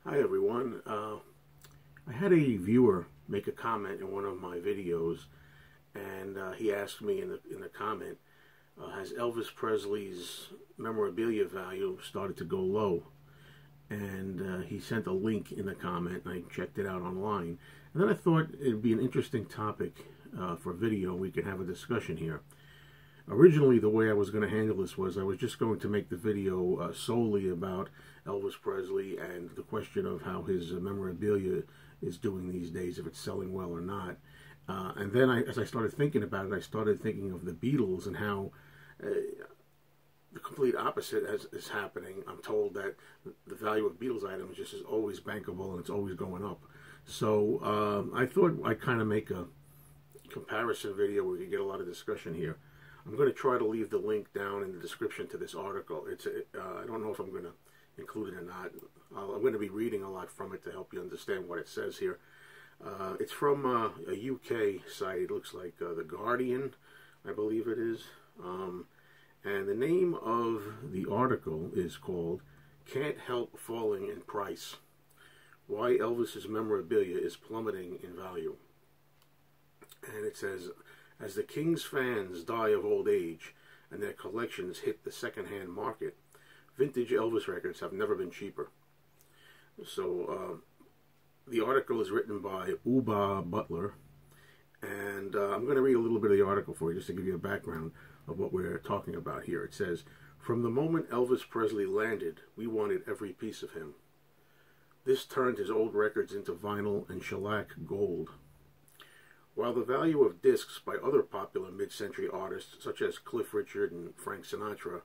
Hi everyone. I had a viewer make a comment in one of my videos, and he asked me in the comment, has Elvis Presley's memorabilia value started to go low? And he sent a link in the comment, and I checked it out online. And then I thought it'd be an interesting topic for video. We could have a discussion here. Originally, the way I was going to handle this was I was just going to make the video solely about Elvis Presley and the question of how his memorabilia is doing these days, if it's selling well or not. And then as I started thinking about it, I started thinking of the Beatles and how the complete opposite is happening. I'm told that the value of Beatles items just is always bankable and it's always going up. So I thought I'd kind of make a comparison video where we could get a lot of discussion here. I'm going to try to leave the link down in the description to this article. I don't know if I'm going to include it or not. I'm going to be reading a lot from it to help you understand what it says here. It's from a UK site. It looks like The Guardian, I believe it is. And the name of the article is called "Can't Help Falling in Price. Why Elvis's Memorabilia is Plummeting in Value." And it says, as the King's fans die of old age and their collections hit the second-hand market, vintage Elvis records have never been cheaper. So the article is written by Uba Butler, and I'm going to read a little bit of the article for you just to give you a background of what we're talking about here. It says, from the moment Elvis Presley landed, we wanted every piece of him. This turned his old records into vinyl and shellac gold. While the value of discs by other popular mid-century artists, such as Cliff Richard and Frank Sinatra,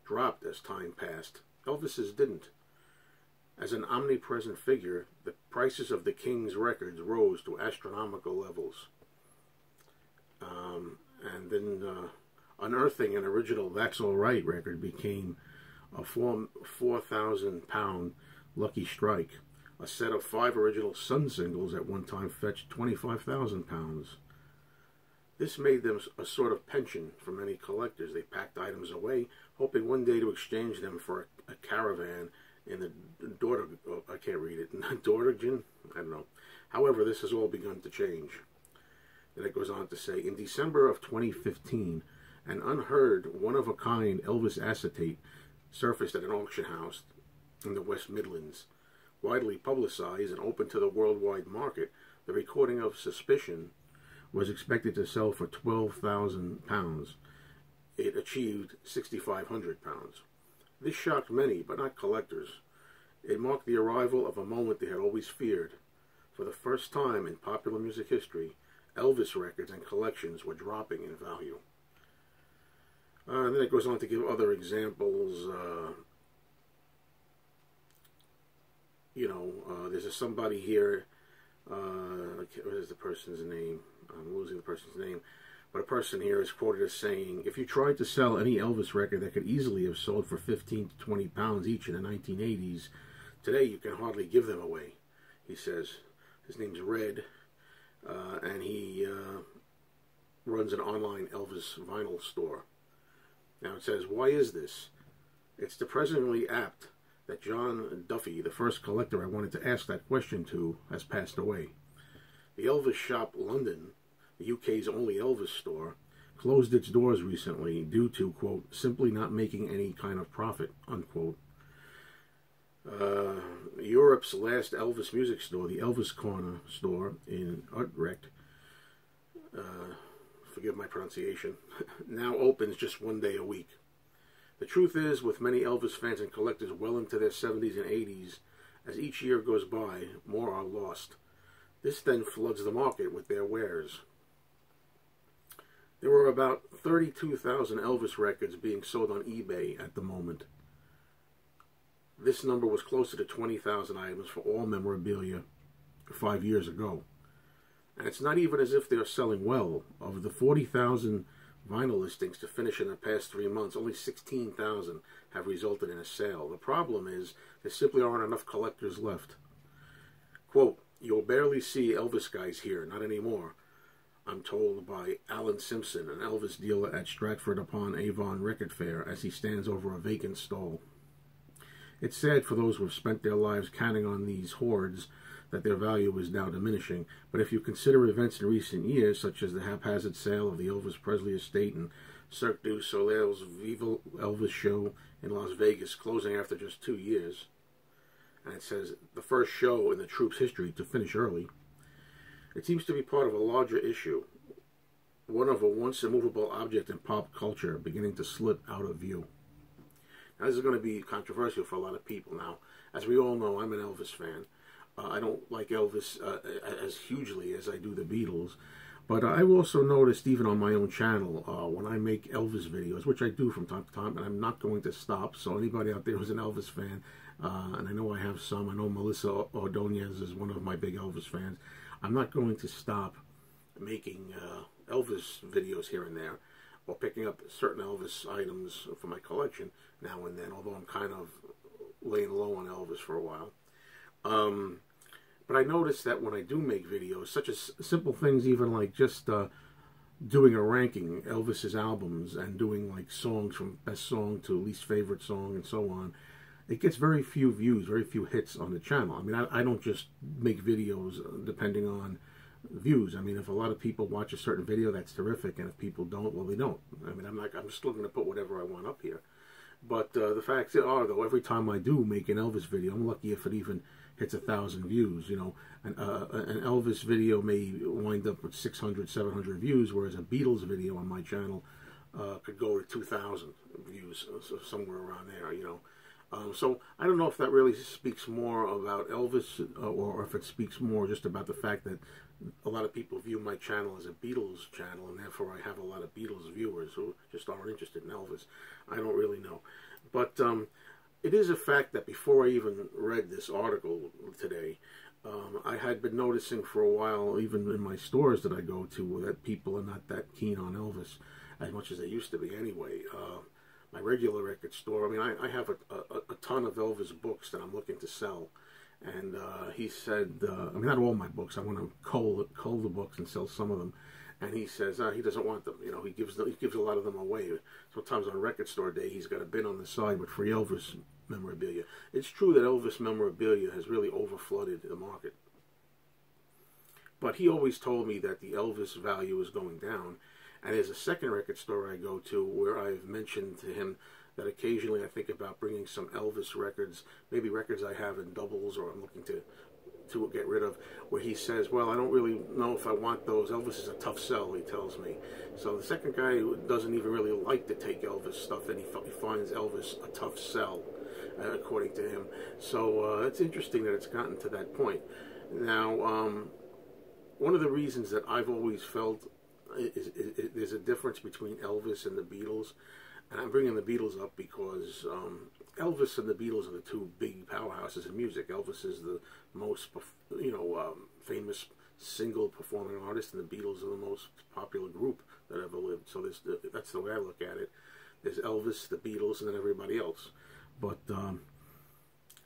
dropped as time passed, Elvis's didn't. As an omnipresent figure, the prices of the King's records rose to astronomical levels. And then unearthing an original That's All Right record became a 4,000-pound lucky strike. A set of 5 original Sun singles at one time fetched 25,000 pounds. This made them a sort of pension for many collectors. They packed items away, hoping one day to exchange them for a caravan in the I can't read it, Dordogne? I don't know. However, this has all begun to change. Then it goes on to say, in December of 2015, an unheard, one-of-a-kind Elvis acetate surfaced at an auction house in the West Midlands. Widely publicized and open to the worldwide market, the recording of Suspicion was expected to sell for 12,000 pounds. It achieved 6,500 pounds. This shocked many, but not collectors. It marked the arrival of a moment they had always feared. For the first time in popular music history, Elvis records and collections were dropping in value. And then it goes on to give other examples. There's somebody here, what is the person's name? I'm losing the person's name. But a person here is quoted as saying, if you tried to sell any Elvis record that could easily have sold for 15 to 20 pounds each in the 1980s, today you can hardly give them away. He says, his name's Red, and he runs an online Elvis vinyl store. Now it says, why is this? It's depressingly apt that John Duffy, the first collector I wanted to ask that question to, has passed away. The Elvis Shop London, the UK's only Elvis store, closed its doors recently due to, quote, simply not making any kind of profit, unquote. Europe's last Elvis music store, the Elvis Corner store in Utrecht, forgive my pronunciation, now opens just one day a week. The truth is, with many Elvis fans and collectors well into their 70s and 80s, as each year goes by, more are lost. This then floods the market with their wares. There are about 32,000 Elvis records being sold on eBay at the moment. This number was closer to 20,000 items for all memorabilia 5 years ago. And it's not even as if they're selling well. Of the 40,000 vinyl listings to finish in the past 3 months, only 16,000 have resulted in a sale. The problem is there simply aren't enough collectors left. Quote, you'll barely see Elvis guys here, not anymore, I'm told by Alan Simpson, an Elvis dealer at Stratford-upon-Avon Record Fair, as he stands over a vacant stall. It's sad for those who have spent their lives counting on these hoards that their value is now diminishing. But if you consider events in recent years, such as the haphazard sale of the Elvis Presley estate and Cirque du Soleil's Viva Elvis show in Las Vegas closing after just 2 years, and it says the first show in the troupe's history to finish early, it seems to be part of a larger issue, one of a once immovable object in pop culture beginning to slip out of view. Now, this is going to be controversial for a lot of people. Now, as we all know, I'm an Elvis fan. I don't like Elvis as hugely as I do the Beatles, but I've also noticed, even on my own channel, when I make Elvis videos, which I do from time to time, and I'm not going to stop, so anybody out there who's an Elvis fan, and I know I have some, I know Melissa Ordonez is one of my big Elvis fans, I'm not going to stop making Elvis videos here and there, or picking up certain Elvis items for my collection now and then, although I'm kind of laying low on Elvis for a while. But I noticed that when I do make videos, such as simple things, even like just doing a ranking, Elvis's albums, and doing like songs from best song to least favorite song and so on, it gets very few views, very few hits on the channel. I mean, I don't just make videos depending on views. I mean, if a lot of people watch a certain video, that's terrific, and if people don't, well, they don't. I mean, I'm still going to put whatever I want up here. But the facts are, though, every time I do make an Elvis video, I'm lucky if it even hits 1,000 views. You know, an Elvis video may wind up with 600, 700 views, whereas a Beatles video on my channel could go to 2,000 views, so somewhere around there. You know. So I don't know if that really speaks more about Elvis or if it speaks more just about the fact that a lot of people view my channel as a Beatles channel, and therefore I have a lot of Beatles viewers who just aren't interested in Elvis. I don't really know. But it is a fact that before I even read this article today, I had been noticing for a while, even in my stores that I go to, that people are not that keen on Elvis as much as they used to be anyway. My regular record store, I mean, I have a ton of Elvis books that I'm looking to sell. And he said, I mean, not all my books. I want to cull the books and sell some of them. And he says he doesn't want them. You know, he gives a lot of them away. Sometimes on record store day, he's got a bin on the side with free Elvis memorabilia. It's true that Elvis memorabilia has really overflooded the market. But he always told me that the Elvis value is going down. And there's a second record store I go to where I've mentioned to him that occasionally I think about bringing some Elvis records, maybe records I have in doubles or I'm looking to get rid of, where he says, well, I don't really know if I want those. Elvis is a tough sell, he tells me. So the second guy who doesn't even really like to take Elvis stuff, and he finds Elvis a tough sell, according to him. So it's interesting that it's gotten to that point. Now, one of the reasons that I've always felt there's a difference between Elvis and the Beatles, and I'm bringing the Beatles up because Elvis and the Beatles are the two big powerhouses in music. Elvis is the most, famous single performing artist, and the Beatles are the most popular group that ever lived. So that's the way I look at it. There's Elvis, the Beatles, and then everybody else. But the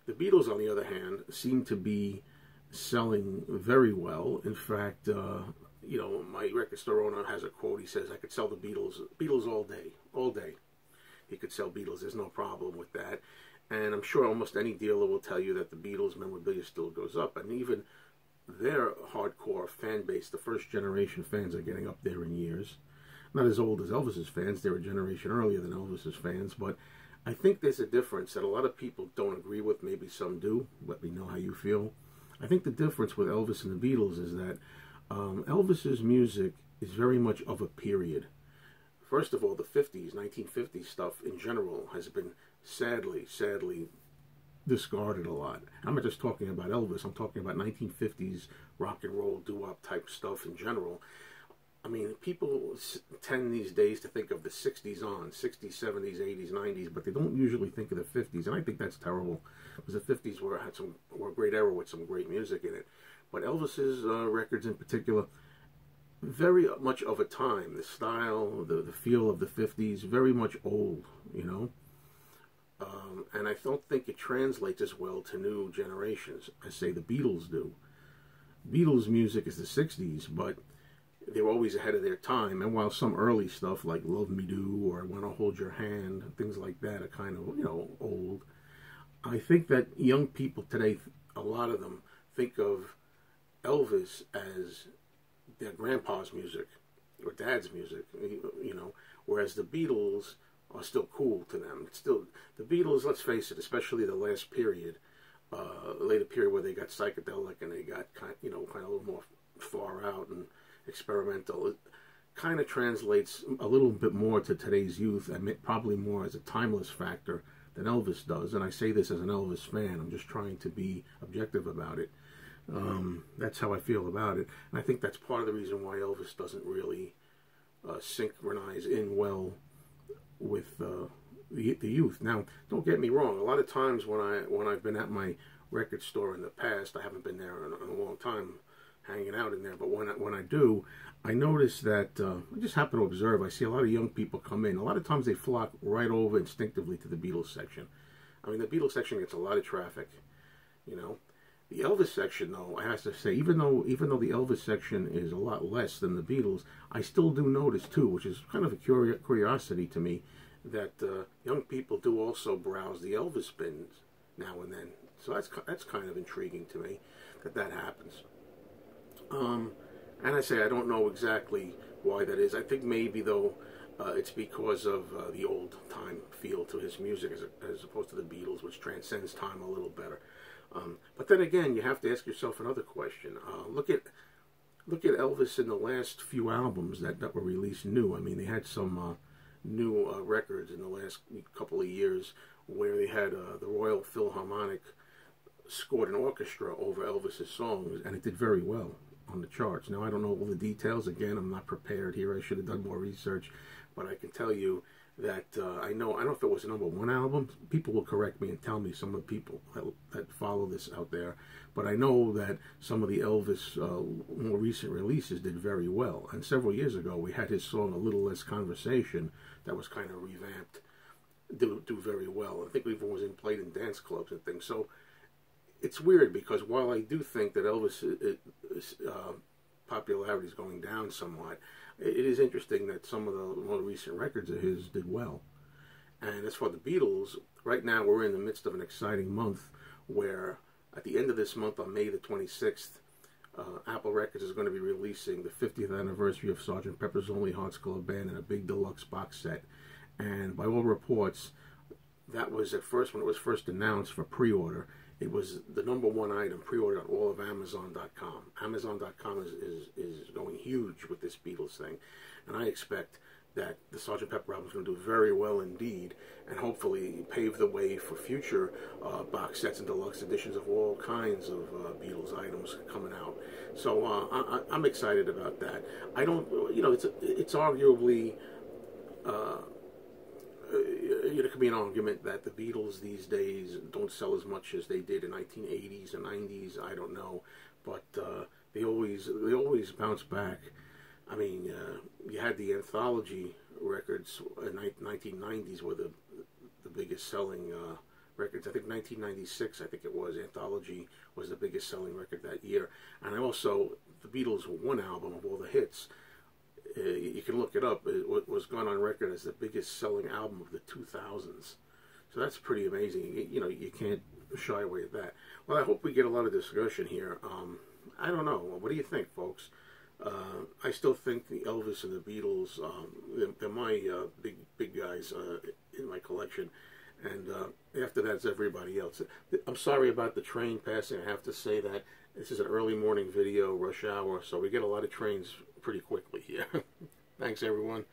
Beatles, on the other hand, seem to be selling very well. In fact, my record store owner has a quote. He says, I could sell the Beatles all day. He could sell Beatles. There's no problem with that. And I'm sure almost any dealer will tell you that the Beatles memorabilia still goes up. And even their hardcore fan base, the first generation fans, are getting up there in years. Not as old as Elvis's fans. They're a generation earlier than Elvis's fans. But I think there's a difference that a lot of people don't agree with. Maybe some do. Let me know how you feel. I think the difference with Elvis and the Beatles is that Elvis's music is very much of a period. First of all, the 50s, 1950s stuff in general has been sadly discarded a lot. I'm not just talking about Elvis. I'm talking about 1950s rock and roll, doo-wop type stuff in general. I mean, people tend these days to think of the 60s on, 60s, 70s, 80s, 90s, but they don't usually think of the 50s, and I think that's terrible, because the 50s were a great era with some great music in it. But Elvis's records in particular, very much of a time. The style, the feel of the 50s, very much old, you know. And I don't think it translates as well to new generations as, say, the Beatles do. Beatles music is the 60s, but they were always ahead of their time. And while some early stuff like Love Me Do or I Want to Hold Your Hand, things like that are kind of, old, I think that young people today, a lot of them, think of Elvis as their grandpa's music or dad's music, you know, whereas the Beatles are still cool to them. It's still the Beatles. Let's face it, especially the last period, later period where they got psychedelic and they got kind of a little more far out and experimental. It kind of translates a little bit more to today's youth, and probably more as a timeless factor than Elvis does. And I say this as an Elvis fan. I'm just trying to be objective about it. That's how I feel about it. And I think that's part of the reason why Elvis doesn't really synchronize in well with the youth. Now, don't get me wrong. A lot of times when I've been at my record store in the past, I haven't been there in a long time, hanging out in there. But when I do, I notice that I just happen to observe. I see a lot of young people come in. A lot of times they flock right over instinctively to the Beatles section. I mean, the Beatles section gets a lot of traffic, you know. The Elvis section, though, I have to say, even though the Elvis section is a lot less than the Beatles, I still do notice too, which is kind of a curiosity to me, that young people do also browse the Elvis bins now and then. So that's kind of intriguing to me that happens. And I say I don't know exactly why that is. I think maybe though it's because of the old time feel to his music as opposed to the Beatles, which transcends time a little better. But then again, you have to ask yourself another question. Look at Elvis in the last few albums that were released new. I mean, they had some new records in the last couple of years where they had the Royal Philharmonic scored an orchestra over Elvis's songs, and it did very well on the charts. Now, I don't know all the details. Again, I'm not prepared here. I should have done more research, but I can tell you that I don't know if it was a #1 album. People will correct me and tell me, some of the people that follow this out there. But I know that some of the Elvis more recent releases did very well. And several years ago, we had his song "A Little Less Conversation" that was kind of revamped, do very well. I think it even was played in dance clubs and things. So it's weird because while I do think that Elvis' popularity is going down somewhat, it is interesting that some of the more recent records of his did well. And as for the Beatles, right now we're in the midst of an exciting month where at the end of this month, on May the 26th, Apple Records is going to be releasing the 50th anniversary of Sgt. Pepper's Lonely Hearts Club Band in a big deluxe box set. And by all reports, that was at first, when it was first announced for pre-order, it was the #1 item pre-ordered on all of Amazon.com. Amazon.com is going huge with this Beatles thing. And I expect that the Sgt. Pepper album is going to do very well indeed, and hopefully pave the way for future box sets and deluxe editions of all kinds of Beatles items coming out. So I'm excited about that. I don't, it's arguably, it could be an argument that the Beatles these days don't sell as much as they did in 1980s and 90s. I don't know, but they always bounce back. I mean, you had the anthology records in 1990s were the biggest selling records. I think 1996, I think it was, Anthology was the biggest selling record that year. And also, the Beatles were one album of all the hits. You can look it up. It was gone on record as the biggest selling album of the 2000s. So that's pretty amazing. You can't shy away at that. Well, I hope we get a lot of discussion here. I don't know. What do you think, folks? I still think the Elvis and the Beatles, they're my big guys in my collection. And after that's everybody else. I'm sorry about the train passing. I have to say that. This is an early morning video, rush hour, so we get a lot of trains pretty quickly here. Thanks, everyone.